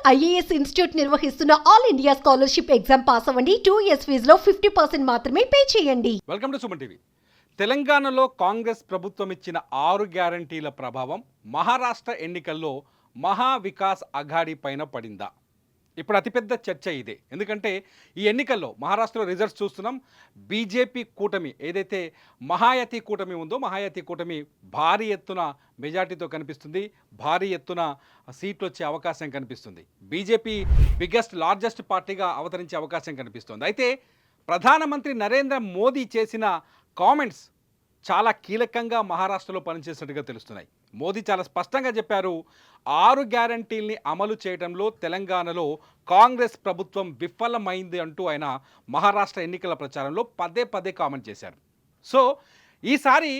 IAS institute నిర్వహిస్తున్న all India scholarship exam pass అవ్వండి. 2 years ఫీజులో 50% మాత్రమే పే చేయండి. Welcome to Suman TV. తెలంగాణలో కాంగ్రెస్ ప్రభుత్వం ఇచ్చిన 6 గ్యారంటీల ప్రభావం మహారాష్ట్ర ఎన్నికల్లో మహా వికాస్ అఘాడీ పైన పడిందా? ఇప్పుడు అతిపెద్ద చర్చ ఇదే. ఎందుకంటే ఈ ఎన్నికల్లో మహారాష్ట్రలో రిజల్ట్స్ చూస్తున్నాం. బీజేపీ కూటమి ఏదైతే మహాయతి కూటమి ఉందో, మహాయతి కూటమి భారీ ఎత్తున మెజార్టీతో కనిపిస్తుంది. భారీ ఎత్తున సీట్లు వచ్చే అవకాశం కనిపిస్తుంది. బీజేపీ లార్జెస్ట్ పార్టీగా అవతరించే అవకాశం కనిపిస్తుంది. అయితే ప్రధానమంత్రి నరేంద్ర మోదీ చేసిన కామెంట్స్ చాలా కీలకంగా మహారాష్ట్రలో పనిచేసినట్టుగా తెలుస్తున్నాయి. మోదీ చాలా స్పష్టంగా చెప్పారు, 6 గ్యారంటీల్ని అమలు చేయడంలో తెలంగాణలో కాంగ్రెస్ ప్రభుత్వం విఫలమైంది అంటూ ఆయన మహారాష్ట్ర ఎన్నికల ప్రచారంలో పదే పదే కామెంట్ చేశారు. సో ఈసారి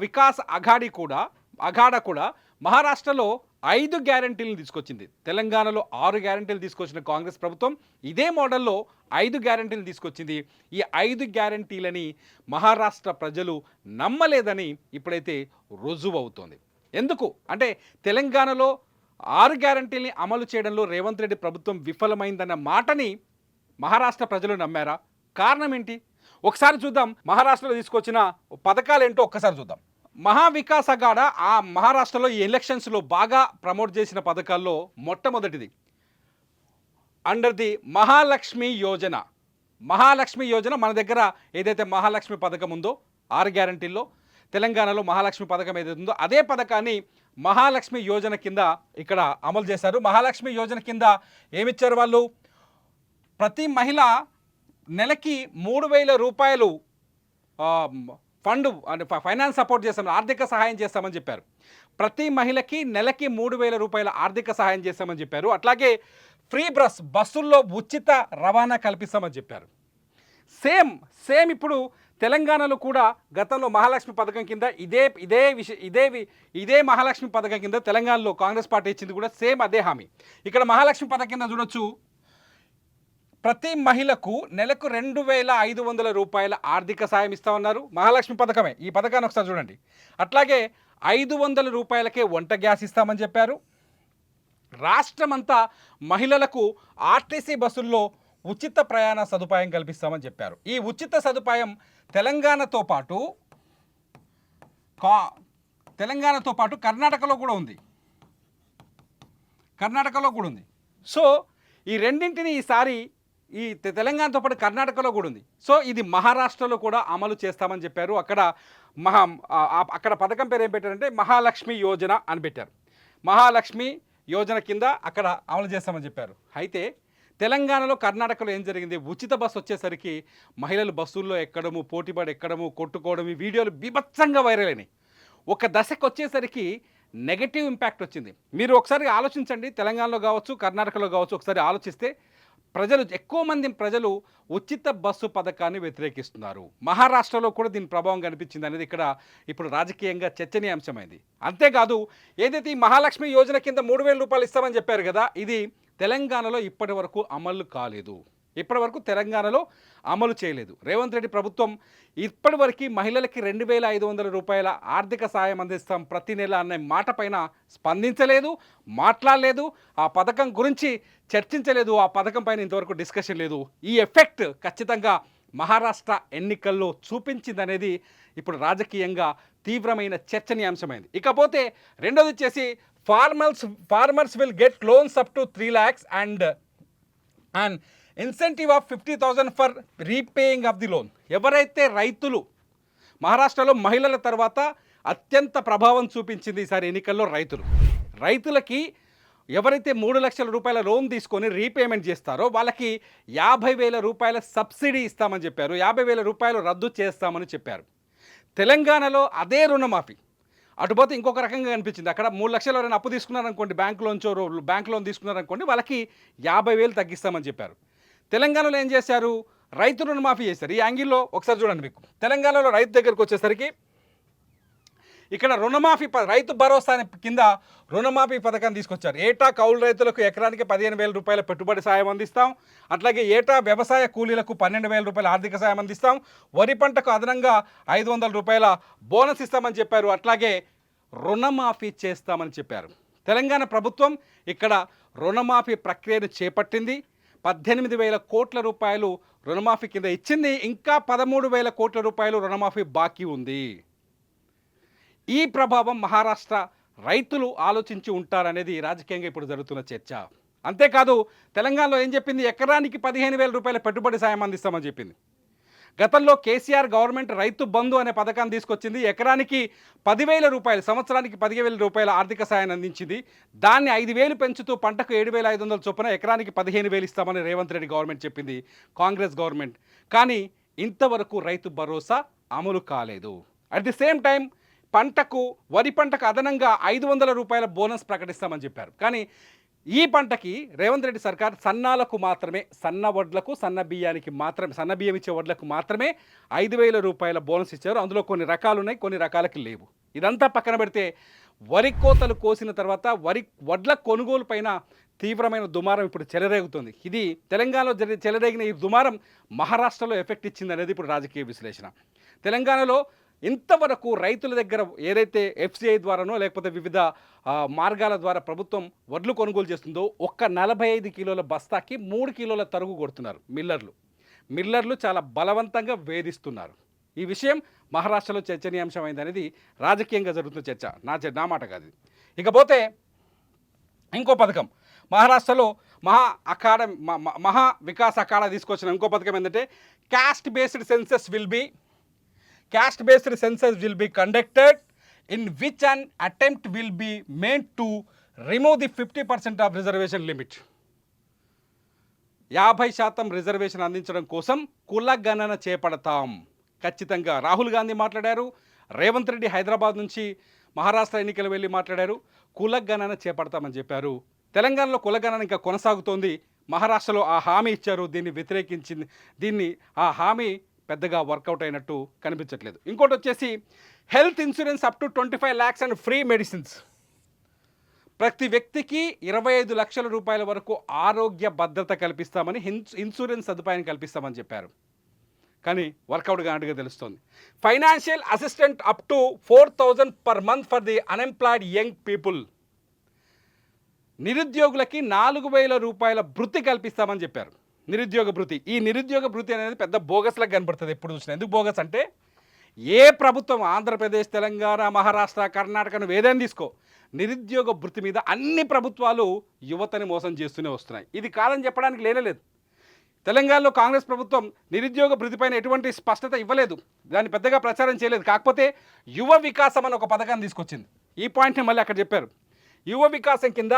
వికాస్ అఘాడా కూడా మహారాష్ట్రలో 5 గ్యారంటీలను తీసుకొచ్చింది. తెలంగాణలో 6 గ్యారంటీలు తీసుకొచ్చిన కాంగ్రెస్ ప్రభుత్వం ఇదే మోడల్లో 5 గ్యారంటీలు తీసుకొచ్చింది. ఈ 5 గ్యారంటీలని మహారాష్ట్ర ప్రజలు నమ్మలేదని ఇప్పుడైతే రుజువు అవుతోంది. ఎందుకు అంటే తెలంగాణలో 6 గ్యారంటీల్ని అమలు చేయడంలో రేవంత్ రెడ్డి ప్రభుత్వం విఫలమైందన్న మాటని మహారాష్ట్ర ప్రజలు నమ్మారా? కారణం ఏంటి? ఒకసారి చూద్దాం. మహారాష్ట్రలో తీసుకొచ్చిన పథకాలు ఏంటో ఒక్కసారి చూద్దాం. మహావికాస్ అఘాడా ఆ మహారాష్ట్రలో ఈ ఎలక్షన్స్లో బాగా ప్రమోట్ చేసిన పథకాల్లో మొట్టమొదటిది అండర్ ది మహాలక్ష్మి యోజన. మహాలక్ష్మి యోజన మన దగ్గర ఏదైతే మహాలక్ష్మి పథకం ఉందో 6 గ్యారంటీల్లో తెలంగాణలో మహాలక్ష్మి పథకం ఏదైతే ఉందో అదే పథకాన్ని మహాలక్ష్మి యోజన కింద ఇక్కడ అమలు చేశారు. మహాలక్ష్మి యోజన కింద ఏమిచ్చారు వాళ్ళు? ప్రతి మహిళ నెలకి 3,000 రూపాయలు ఫండ్ అంటే ఫైనాన్స్ సపోర్ట్ చేస్తామని, ఆర్థిక సహాయం చేస్తామని చెప్పారు. ప్రతి మహిళకి నెలకి 3,000 రూపాయల ఆర్థిక సహాయం చేస్తామని చెప్పారు. అట్లాగే ఫ్రీ బస్సుల్లో ఉచిత రవాణా కల్పిస్తామని చెప్పారు. సేమ్ ఇప్పుడు తెలంగాణలో కూడా గతంలో మహాలక్ష్మి పథకం కింద ఇదే మహాలక్ష్మి పథకం కింద తెలంగాణలో కాంగ్రెస్ పార్టీ ఇచ్చింది కూడా సేమ్ అదే హామీ. ఇక్కడ మహాలక్ష్మి పథకం కింద చూడొచ్చు, ప్రతి మహిళకు నెలకు 2,500 రూపాయల ఆర్థిక సాయం ఇస్తామన్నారు. మహాలక్ష్మి పథకమే. ఈ పథకాన్ని ఒకసారి చూడండి. అట్లాగే 500 రూపాయలకే వంట గ్యాస్ ఇస్తామని చెప్పారు. రాష్ట్రమంతా మహిళలకు ఆర్టీసీ బస్సుల్లో ఉచిత ప్రయాణ సదుపాయం కల్పిస్తామని చెప్పారు. ఈ ఉచిత సదుపాయం తెలంగాణతో పాటు కర్ణాటకలో కూడా ఉంది. సో ఈ రెండింటిని ఈసారి ఈ తెలంగాణతో పాటు కర్ణాటకలో కూడా ఉంది. సో ఇది మహారాష్ట్రలో కూడా అమలు చేస్తామని చెప్పారు. అక్కడ పథకం పేరు ఏం పెట్టారంటే మహాలక్ష్మి యోజన అని పెట్టారు. మహాలక్ష్మి యోజన కింద అక్కడ అమలు చేస్తామని చెప్పారు. అయితే తెలంగాణలో కర్ణాటకలో ఏం జరిగింది? ఉచిత బస్సు వచ్చేసరికి మహిళలు బస్సుల్లో ఎక్కడము, పోటీపడి ఎక్కడము, కొట్టుకోవడం, ఈ వీడియోలు బీభత్సంగా వైరల్ అయినాయి. ఒక దశకు వచ్చేసరికి నెగటివ్ ఇంపాక్ట్ వచ్చింది. మీరు ఒకసారి ఆలోచించండి. తెలంగాణలో కావచ్చు, కర్ణాటకలో కావచ్చు, ఒకసారి ఆలోచిస్తే ఎక్కువ మంది ప్రజలు ఉచిత బస్సు పథకాన్ని వ్యతిరేకిస్తున్నారు. మహారాష్ట్రలో కూడా దీని ప్రభావం కనిపించింది అనేది ఇక్కడ ఇప్పుడు రాజకీయంగా చర్చనీయాంశమైంది. అంతేకాదు ఏదైతే ఈ మహాలక్ష్మి యోజన కింద 3,000 రూపాయలు ఇస్తామని చెప్పారు కదా, ఇది తెలంగాణలో ఇప్పటి వరకు అమలు కాలేదు. తెలంగాణలో అమలు చేయలేదు. రేవంత్ రెడ్డి ప్రభుత్వం ఇప్పటివరకు మహిళలకి 2,500 రూపాయల ఆర్థిక సాయం అందిస్తాం ప్రతి నెల అనే మాట పైన స్పందించలేదు, మాట్లాడలేదు, ఆ పథకం గురించి చర్చించలేదు, ఆ పథకం పైన ఇంతవరకు డిస్కషన్ లేదు. ఈ ఎఫెక్ట్ ఖచ్చితంగా మహారాష్ట్ర ఎన్నికల్లో చూపించిందనేది ఇప్పుడు రాజకీయంగా తీవ్రమైన చర్చనీయాంశమైంది. ఇకపోతే రెండోది వచ్చేసి farmers will get loans up to 3 lakhs and incentive of 50,000 for repaying of the loan. ఎవరైతే రైతులు, మహారాష్ట్రలో మహిళల తర్వాత అత్యంత ప్రభావం చూపించింది ఈసారి ఎన్నికల్లో రైతులకి ఎవరైతే 3 లక్షల రూపాయల లోన్ తీసుకొని రీపేమెంట్ చేస్తారో వాళ్ళకి 50,000 రూపాయల సబ్సిడీ ఇస్తామని చెప్పారు. 50,000 రూపాయలు రద్దు చేస్తామని చెప్పారు. తెలంగాణలో అదే రుణమాఫీ అటుపోతే ఇంకొక రకంగా కనిపించింది. అక్కడ 3 లక్షలు ఎవరైనా అప్పు తీసుకున్నారనుకోండి, బ్యాంక్ లోన్ తీసుకున్నారనుకోండి, వాళ్ళకి 50,000 తగ్గిస్తామని చెప్పారు. తెలంగాణలో ఏం చేశారు? రైతు రుణమాఫీ చేశారు. ఈ యాంగిల్లో ఒకసారి చూడండి. మీకు తెలంగాణలో రైతు దగ్గరకు వచ్చేసరికి ఇక్కడ రైతు భరోసా కింద రుణమాఫీ పథకం తీసుకొచ్చారు. ఏటా కౌలు రైతులకు ఎకరానికి 15,000 రూపాయల పెట్టుబడి సాయం అందిస్తాం. అట్లాగే ఏటా వ్యవసాయ కూలీలకు 12,000 రూపాయల ఆర్థిక సాయం అందిస్తాం. వరి పంటకు అదనంగా 500 రూపాయల బోనస్ ఇస్తామని చెప్పారు. అట్లాగే రుణమాఫీ చేస్తామని చెప్పారు. తెలంగాణ ప్రభుత్వం ఇక్కడ రుణమాఫీ ప్రక్రియను చేపట్టింది. 18,000 కోట్ల రూపాయలు రుణమాఫీ కింద ఇచ్చింది. ఇంకా 13,000 కోట్ల రూపాయలు రుణమాఫీ బాకీ ఉంది. ఈ ప్రభావం మహారాష్ట్ర రైతులు ఆలోచించి ఉంటారనేది రాజకీయంగా ఇప్పుడు జరుగుతున్న చర్చ. అంతేకాదు తెలంగాణలో ఏం చెప్పింది, ఎకరానికి 15,000 రూపాయల పెట్టుబడి సాయం అందిస్తామని చెప్పింది. గతంలో కేసీఆర్ గవర్నమెంట్ రైతు బంధు అనే పథకాన్ని తీసుకొచ్చింది. ఎకరానికి 10,000 రూపాయలు, సంవత్సరానికి 10,000 రూపాయల ఆర్థిక సాయాన్ని అందించింది. దాన్ని 5,000 పెంచుతూ పంటకు 7,500 చొప్పున ఎకరానికి 15,000 ఇస్తామని రేవంత్ రెడ్డి గవర్నమెంట్ చెప్పింది, కాంగ్రెస్ గవర్నమెంట్. కానీ ఇంతవరకు రైతు భరోసా అమలు కాలేదు. అట్ ది సేమ్ టైం వరి పంటకు అదనంగా 500 రూపాయల బోనస్ ప్రకటిస్తామని చెప్పారు. కానీ ఈ పంటకి రేవంత్ రెడ్డి సర్కార్ సన్నాలకు మాత్రమే, సన్న వడ్లకు, సన్న బియ్యానికి మాత్రమే, సన్న బియ్యం ఇచ్చే వడ్లకు మాత్రమే 5,000 రూపాయల బోనస్ ఇచ్చారు. అందులో కొన్ని రకాలు ఉన్నాయి, కొన్ని రకాలకి లేవు. ఇదంతా పక్కన పెడితే వరి కోతలు కోసిన తర్వాత వడ్ల కొనుగోలు పైన తీవ్రమైన దుమారం ఇప్పుడు చెలరేగుతుంది. ఇది తెలంగాణలో చెలరేగిన ఈ దుమారం మహారాష్ట్రలో ఎఫెక్ట్ ఇచ్చింది అనేది ఇప్పుడు రాజకీయ విశ్లేషణ. తెలంగాణలో ఇంతవరకు రైతుల దగ్గర ఏదైతే ఎఫ్సిఐ ద్వారానో లేకపోతే వివిధ మార్గాల ద్వారా ప్రభుత్వం వడ్లు కొనుగోలు చేస్తుందో ఒక్క 45 కిలోల బస్తాకి 3 కిలోల తరుగు కొడుతున్నారు మిల్లర్లు చాలా బలవంతంగా వేధిస్తున్నారు. ఈ విషయం మహారాష్ట్రలో చర్చనీయాంశమైంది అనేది రాజకీయంగా జరుగుతున్న చర్చ, నా మాట కాదు. ఇకపోతే ఇంకో పథకం మహారాష్ట్రలో మహా వికాస్ అఖాడా తీసుకొచ్చిన ఇంకో పథకం ఏంటంటే caste based census will be conducted in which an attempt will be made to remove the 50% of reservation limit. 50% reservation అందించడం కోసం కుల గణన చేపడతాం. ఖచ్చితంగా రాహుల్ గాంధీ మాట్లాడారు, రేవంత్ రెడ్డి హైదరాబాద్ నుంచి మహారాష్ట్ర ఎన్నికలు వెళ్ళి మాట్లాడారు, కుల గణన చేపడతామని చెప్పారు. తెలంగాణలో కుల గణన ఇంకా కొనసాగుతోంది. మహారాష్ట్రలో ఆ హామీ ఇచ్చారు, దీన్ని వ్యతిరేకించింది. ఆ హామీ పెద్దగా వర్కౌట్ అయినట్టు కనిపించట్లేదు. ఇంకోటి వచ్చేసి health insurance up to 25 lakhs and free medicines. ప్రతి వ్యక్తికి 25 లక్షల రూపాయల వరకు ఆరోగ్య భద్రత కల్పిస్తామని, ఇన్సూరెన్స్ సదుపాయాన్ని కల్పిస్తామని చెప్పారు. కానీ వర్కౌట్ కానట్టుగా తెలుస్తోంది. Financial assistant up to 4,000 per month for the unemployed young people. నిరుద్యోగులకి 4,000 రూపాయల భృతి కల్పిస్తామని చెప్పారు. నిరుద్యోగ భృతి. ఈ నిరుద్యోగ భృతి అనేది పెద్ద బోగస్లకు కనబడుతుంది ఎప్పుడు చూసినా. ఎందుకు బోగస్ అంటే ఏ ప్రభుత్వం, ఆంధ్రప్రదేశ్, తెలంగాణ, మహారాష్ట్ర, కర్ణాటకను ఏదైనా తీసుకో, నిరుద్యోగ భృతి మీద అన్ని ప్రభుత్వాలు యువతని మోసం చేస్తూనే వస్తున్నాయి. ఇది కాదని చెప్పడానికి లేనేలేదు. తెలంగాణలో కాంగ్రెస్ ప్రభుత్వం నిరుద్యోగ భృతి పైన ఎటువంటి స్పష్టత ఇవ్వలేదు, దాన్ని పెద్దగా ప్రచారం చేయలేదు. కాకపోతే యువ వికాసం అని ఒక పథకాన్ని తీసుకొచ్చింది. ఈ పాయింట్ని మళ్ళీ అక్కడ చెప్పారు. యువ వికాసం కింద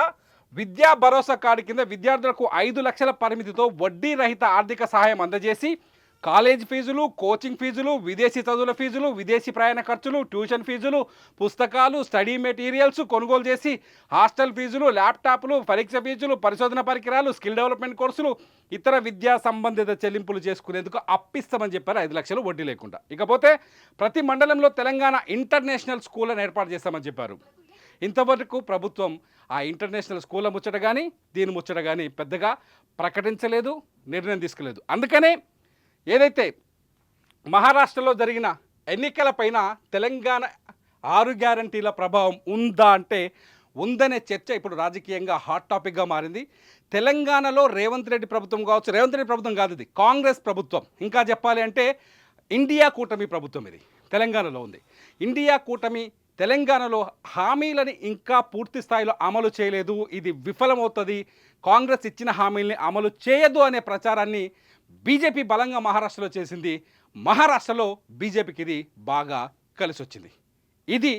విద్యా భరోసా కార్డు కింద విద్యార్థులకు 5 లక్షల పరిమితితో వడ్డీ రహిత ఆర్థిక సహాయం అందజేసి కాలేజ్ ఫీజులు, కోచింగ్ ఫీజులు, విదేశీ చదువుల ఫీజులు, విదేశీ ప్రయాణ ఖర్చులు, ట్యూషన్ ఫీజులు, పుస్తకాలు, స్టడీ మెటీరియల్స్ కొనుగోలు చేసి హాస్టల్ ఫీజులు, ల్యాప్టాప్లు, పరీక్ష ఫీజులు, పరిశోధన పరికరాలు, స్కిల్ డెవలప్మెంట్ కోర్సులు, ఇతర విద్యా సంబంధిత చెల్లింపులు చేసుకునేందుకు అప్పిస్తామని చెప్పారు, 5 లక్షలు వడ్డీ లేకుండా. ఇకపోతే ప్రతి మండలంలో తెలంగాణ ఇంటర్నేషనల్ స్కూళ్ళను ఏర్పాటు చేస్తామని చెప్పారు. ఇంతవరకు ప్రభుత్వం ఆ ఇంటర్నేషనల్ స్కూళ్ళ ముచ్చట కానీ దీని ముచ్చట కానీ పెద్దగా ప్రకటించలేదు, నిర్ణయం తీసుకోలేదు. అందుకనే ఏదైతే మహారాష్ట్రలో జరిగిన ఎన్నికలపైన తెలంగాణ 6 గ్యారంటీల ప్రభావం ఉందా అంటే ఉందనే చర్చ ఇప్పుడు రాజకీయంగా హాట్ టాపిక్గా మారింది. తెలంగాణలో రేవంత్ రెడ్డి ప్రభుత్వం కావచ్చు, రేవంత్ రెడ్డి ప్రభుత్వం కాదు, ఇది కాంగ్రెస్ ప్రభుత్వం. ఇంకా చెప్పాలి అంటే ఇండియా కూటమి ప్రభుత్వం ఇది తెలంగాణలో ఉంది. ఇండియా కూటమి తెలంగాణలో హామీలని ఇంకా పూర్తి స్థాయిలో అమలు చేయలేదు, ఇది విఫలమవుతుంది, కాంగ్రెస్ ఇచ్చిన హామీల్ని అమలు చేయదు అనే ప్రచారాన్ని బీజేపీ బలంగా మహారాష్ట్రలో చేసింది. మహారాష్ట్రలో బీజేపీకి ఇది బాగా కలిసి వచ్చింది. ఇది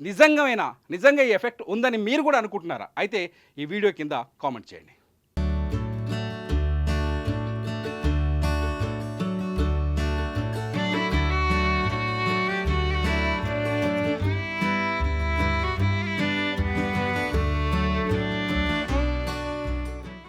నిజంగా ఈ ఎఫెక్ట్ ఉందని మీరు కూడా అనుకుంటున్నారా? అయితే ఈ వీడియో కింద కామెంట్ చేయండి.